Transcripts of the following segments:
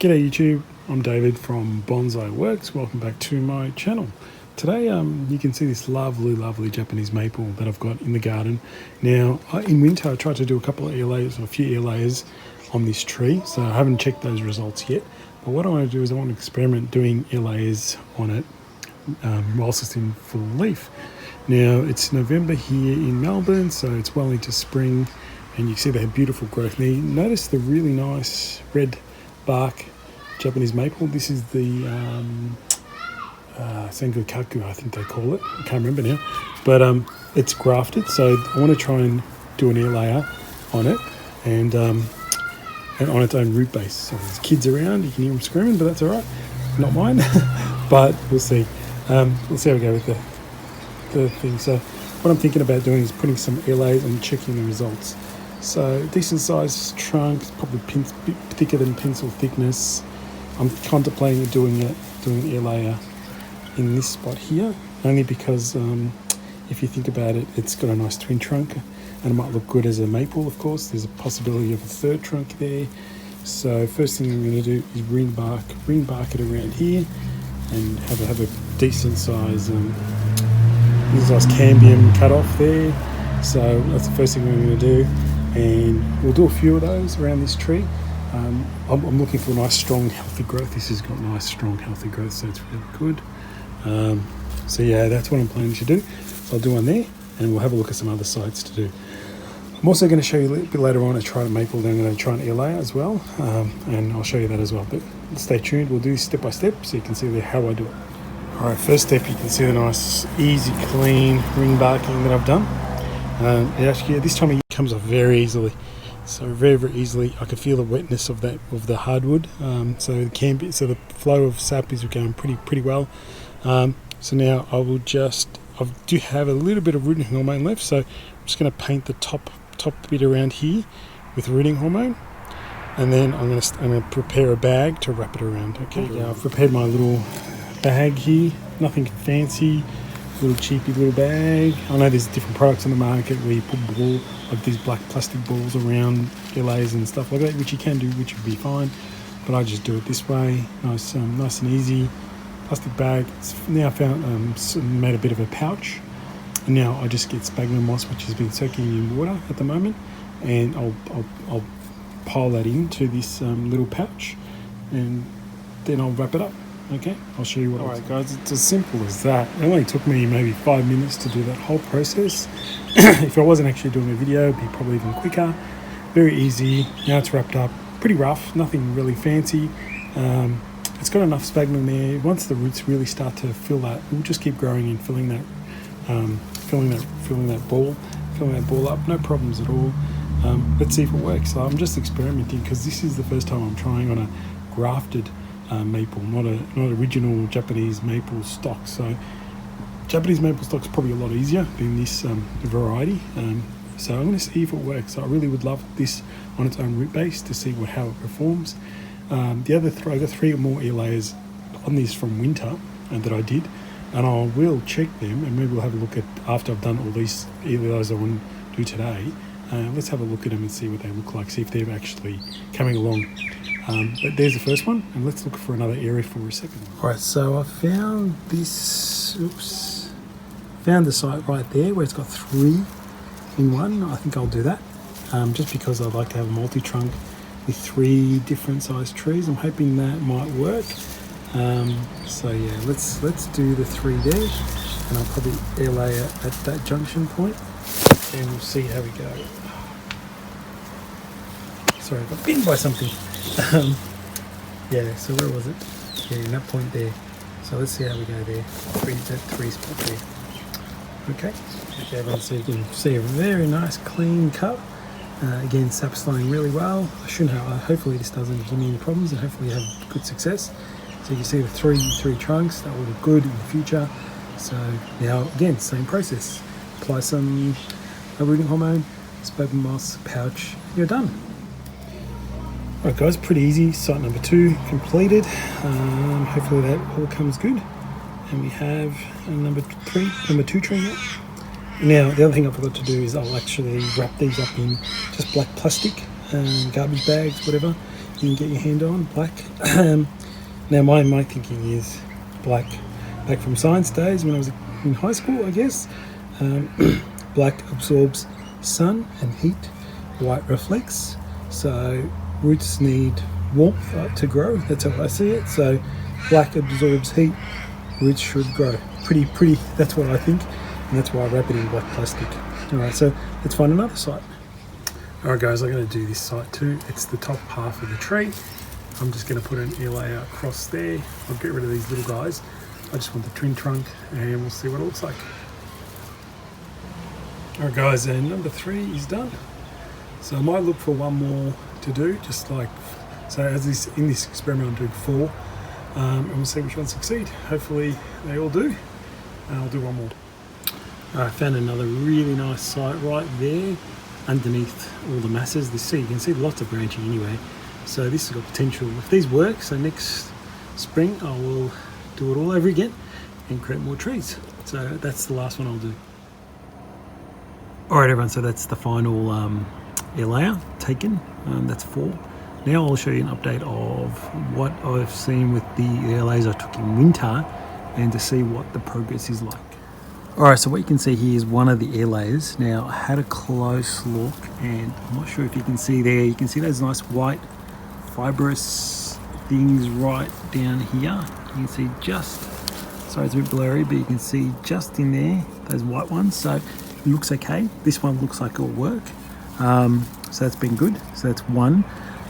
G'day YouTube, I'm David from Bonsai Works. Welcome back to my channel. Today you can see this lovely Japanese maple that I've got in the garden. Now in winter I tried to do a couple of air layers or a few air layers on this tree, so I haven't checked those results yet. But what I want to do is I want to experiment doing air layers on it whilst it's in full leaf. Now it's November here in Melbourne, so it's well into spring, and you can see they have beautiful growth. Now you notice the really nice red bark Japanese maple. This is the Sengokaku, I think they call it. I can't remember now, but it's grafted, so I want to try and do an air layer on it, and on its own root base. So there's kids around, you can hear them screaming, but that's all right, not mine. But we'll see. We'll see how we go with the thing. So what I'm thinking about doing is putting some air layers and checking the results. So decent sized trunk, probably a bit thicker than pencil thickness. I'm contemplating doing an air layer in this spot here, only because if you think about it, it's got a nice twin trunk and it might look good as a maple. Of course, there's a possibility of a third trunk there. So first thing I'm going to do is ring bark it around here and have a decent size cambium cut off there. So that's the first thing I'm going to do, and we'll do a few of those around this tree. I'm looking for nice, strong, healthy growth. This has got nice, strong, healthy growth, so it's really good. So yeah, that's what I'm planning to do. So I'll do one there, and we'll have a look at some other sites to do. I'm also going to show you a little bit later on a Trident maple that I'm going to try an air layer as well, and I'll show you that as well. But stay tuned, we'll do this step by step so you can see how I do it. Alright, first step, you can see the nice, easy, clean ring barking that I've done. It actually, this time of year, comes off very easily. So very easily, I can feel the wetness of the hardwood. So the flow of sap is going pretty well. So now I do have a little bit of rooting hormone left, so I'm just going to paint the top bit around here with rooting hormone, and then I'm going to prepare a bag to wrap it around. Okay, yeah, I've prepared my little bag here. Nothing fancy. Little cheapy little bag. I know there's different products on the market where you put these black plastic balls around LAs and stuff like that, which you can do, which would be fine. But I just do it this way, nice and easy. Plastic bag. It's now made a bit of a pouch, and now I just get sphagnum moss, which has been soaking in water at the moment, and I'll pile that into this little pouch, and then I'll wrap it up. Okay, I'll show you what. Alright guys, it's as simple as that. It only took me maybe 5 minutes to do that whole process. If I wasn't actually doing a video, it'd be probably even quicker. Very easy. Now it's wrapped up. Pretty rough, nothing really fancy. It's got enough sphagnum there. Once the roots really start to fill that, we'll just keep growing and filling that ball up. No problems at all. Let's see if it works. So I'm just experimenting because this is the first time I'm trying on a grafted maple, not original Japanese maple stock. So Japanese maple stock is probably a lot easier than this variety. So I'm going to see if it works. So I really would love this on its own root base to see how it performs. I got 3 more air layers on these from winter that I did, and I will check them, and maybe we'll have a look at after I've done all these air layers I want to do today. Let's have a look at them and see what they look like, see if they're actually coming along. But there's the first one, and let's look for another area for a second. Alright, so I found this, found the site right there where it's got 3 in one. I think I'll do that, just because I'd like to have a multi-trunk with 3 different sized trees. I'm hoping that might work. So yeah, let's do the 3 there, and I'll probably air layer at that junction point, and we'll see how we go. Sorry, I got bitten by something. Yeah, so where was it? Yeah, in that point there. So let's see how we go there. That 3 spot there. Okay, everyone, so you can see a very nice clean cut. Again, sap's flowing really well. Hopefully this doesn't give me any problems, and hopefully you have good success. So you can see the three trunks that will look good in the future. So now again, same process. Apply some rooting hormone, sphagnum moss, pouch, you're done. Alright guys, pretty easy. Site number 2 completed. Hopefully that all comes good. And we have number 2 tree now. Now the other thing I forgot to do is I'll actually wrap these up in just black plastic, garbage bags, whatever. you can get your hand on, black. Now my thinking is black from science days when I was in high school, I guess. Black absorbs sun and heat, white reflects. So roots need warmth to grow. That's how I see it. So black absorbs heat, roots should grow. Pretty, that's what I think. And that's why I wrap it in black plastic. Alright, so let's find another site. Alright guys, I'm going to do this site too. It's the top half of the tree. I'm just going to put an ear layer across there. I'll get rid of these little guys. I just want the twin trunk and we'll see what it looks like. Alright guys, and number 3 is done. So I might look for one more to do, just like, so in this experiment I'm doing 4. And we'll see which ones succeed. Hopefully they all do. And I'll do one more. I found another really nice site right there underneath all the masses. You can see lots of branching anyway. So this has got potential. If these work, so next spring I will do it all over again and create more trees. So that's the last one I'll do. Alright everyone, so that's the final air layer taken. That's 4. Now I'll show you an update of what I've seen with the air layers I took in winter and to see what the progress is like. Alright, so what you can see here is one of the air layers. Now I had a close look and I'm not sure if you can see there, you can see those nice white fibrous things right down here. You can see just, sorry it's a bit blurry, but you can see just in there, those white ones. So it looks okay. This one looks like it'll work. So that's been good. So that's one.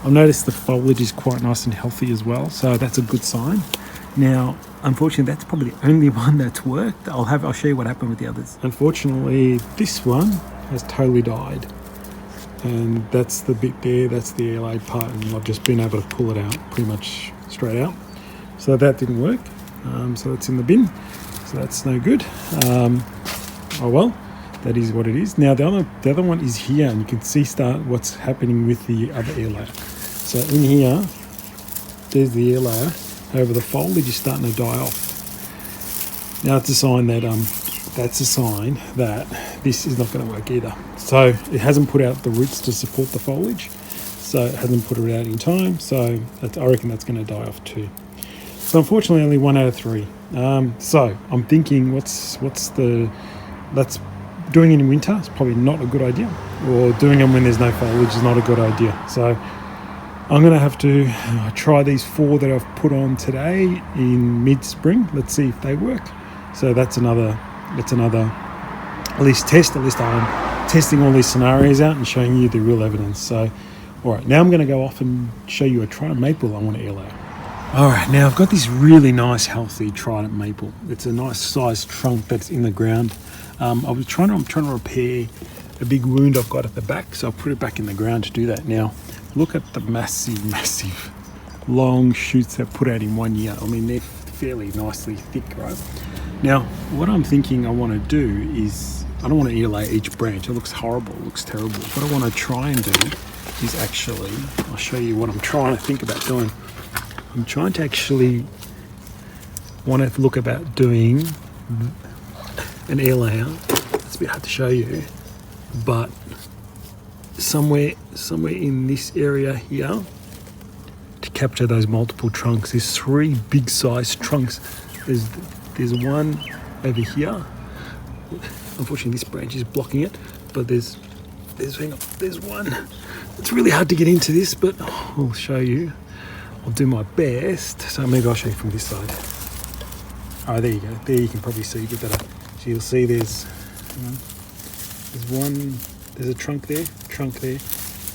I've noticed the foliage is quite nice and healthy as well. So that's a good sign. Now, unfortunately, that's probably the only one that's worked. I'll show you what happened with the others. Unfortunately, this one has totally died. And that's the bit there, that's the air laid part, and I've just been able to pull it out pretty much straight out. So that didn't work. So it's in the bin. So that's no good. Oh well, that is what it is. Now the other one is here, and you can see what's happening with the other air layer. So in here, there's the air layer. However, the foliage is starting to die off. Now it's a sign that this is not going to work either. So it hasn't put out the roots to support the foliage, so it hasn't put it out in time. So I reckon that's going to die off too. So unfortunately, only 1 out of 3. So I'm thinking, that's doing it in winter is probably not a good idea, or doing them when there's no foliage is not a good idea. So I'm going to have to try these 4 that I've put on today in mid-spring. Let's see if they work. So that's another at least test. At least I'm testing all these scenarios out and showing you the real evidence. So, all right, now I'm going to go off and show you a Trident maple I want to air layer. All right, now I've got this really nice, healthy Trident maple. It's a nice sized trunk that's in the ground. I'm trying to repair a big wound I've got at the back, so I'll put it back in the ground to do that. Now, look at the massive, long shoots they've put out in 1 year. I mean, they're fairly nicely thick, right? Now, what I'm thinking I want to do is, I don't want to air layer each branch. It looks horrible, it looks terrible. What I want to try and do is actually, I'll show you what I'm trying to think about doing. I'm trying to actually want to look about doing an air layer. It's a bit hard to show you, but somewhere in this area here to capture those multiple trunks. There's 3 big sized trunks. There's one over here. Unfortunately, this branch is blocking it, but there's one. It's really hard to get into this, but I'll show you. I'll do my best. So maybe I'll show you from this side. Oh, there you go. There you can probably see a bit better. So you'll see there's a trunk there,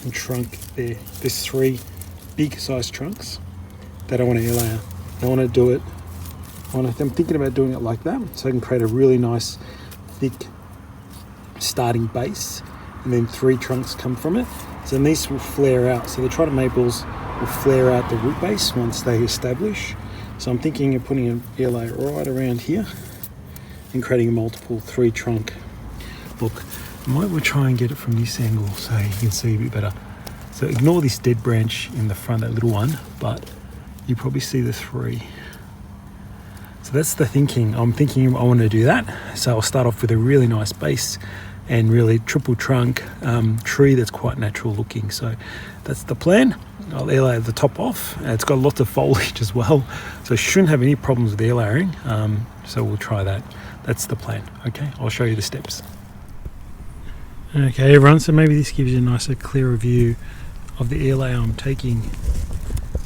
and trunk there. There's 3 big sized trunks that I want to air layer. I want to do it. I'm thinking about doing it like that, so I can create a really nice, thick starting base, and then 3 trunks come from it. So then these will flare out. So the Trident maples will flare out the root base once they establish. So I'm thinking of putting an air layer right around here and creating a multiple 3 trunk. Look, I might try and get it from this angle so you can see a bit better. So ignore this dead branch in the front, that little one, but you probably see the 3. So that's the thinking. I'm thinking I want to do that. So I'll start off with a really nice base and really triple trunk tree that's quite natural looking. So that's the plan. I'll air layer the top off. It's got lots of foliage as well, so shouldn't have any problems with air layering. So we'll try that. That's the plan. Okay, I'll show you the steps. Okay everyone, so maybe this gives you a nicer, clearer view of the air layer I'm taking.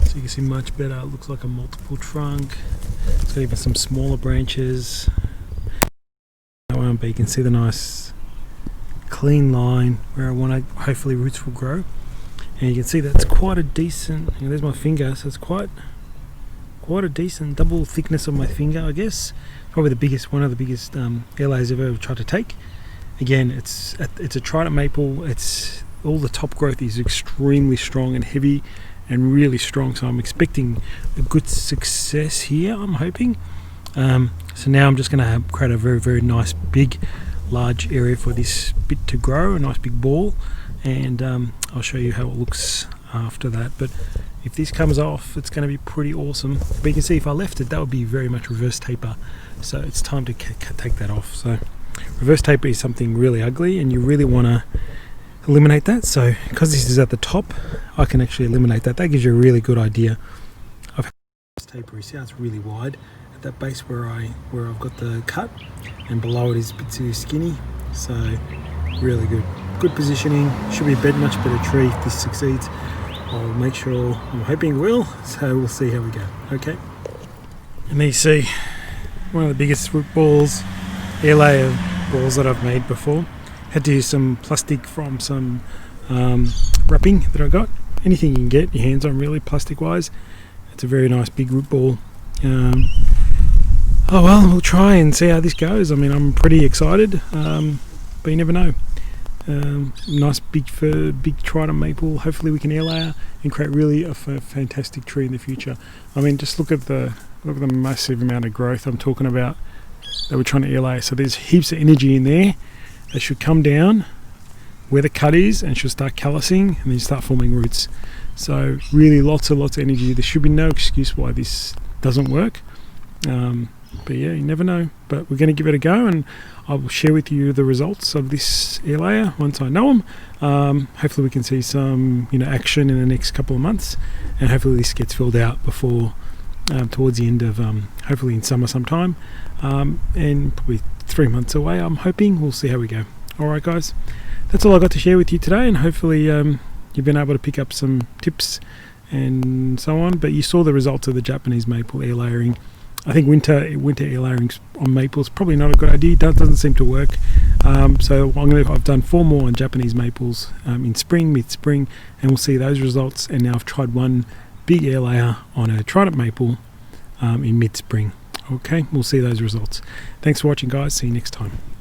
So you can see much better. It looks like a multiple trunk. It's got even some smaller branches. But you can see the nice clean line where I want to, hopefully roots will grow. And you can see that's quite a decent, there's my finger, so it's quite a decent double thickness of my finger, I guess. Probably the biggest, one of the biggest air layers I've ever tried to take. Again, it's a Trident maple. It's all the top growth is extremely strong and heavy and really strong, so I'm expecting a good success here, I'm hoping. So now I'm just going to create a very, very nice big large area for this bit to grow, a nice big ball, and I'll show you how it looks after that. But if this comes off, it's going to be pretty awesome. But you can see if I left it, that would be very much reverse taper, so it's time to take that off. So reverse taper is something really ugly and you really want to eliminate that. So because this is at the top, I can actually eliminate that. That gives you a really good idea of how reverse taper is. See how it's really wide at that base where I've got the cut, and below it is a bit too skinny. So really good positioning. Should be a much better tree if this succeeds. I'll make sure, I'm hoping it will, so we'll see how we go. Okay, and there you see one of the biggest root balls, air layer balls that I've made before. Had to use some plastic from some wrapping that I got. Anything you can get your hands on, really, plastic wise. It's a very nice big root ball. Oh well, we'll try and see how this goes. I mean, I'm pretty excited, but you never know. Nice big Trident maple. Hopefully we can air layer and create really a fantastic tree in the future. I mean, just look at the massive amount of growth I'm talking about that we're trying to air layer. So there's heaps of energy in there that should come down where the cut is and should start callousing and then start forming roots. So really lots of energy. There should be no excuse why this doesn't work. But yeah, you never know. But we're going to give it a go, and I will share with you the results of this air layer once I know them. Hopefully we can see some action in the next couple of months, and hopefully this gets filled out before towards the end of hopefully in summer sometime, and probably 3 months away, I'm hoping. We'll see how we go. Alright guys, that's all I got to share with you today, and hopefully you've been able to pick up some tips and so on. But you saw the results of the Japanese maple air layering. I think winter air layering on maple is probably not a good idea. It doesn't seem to work. So I've done 4 more on Japanese maples in spring, mid-spring, and we'll see those results. And now I've tried one big air layer on a Trident maple in mid-spring. Okay, we'll see those results. Thanks for watching guys. See you next time.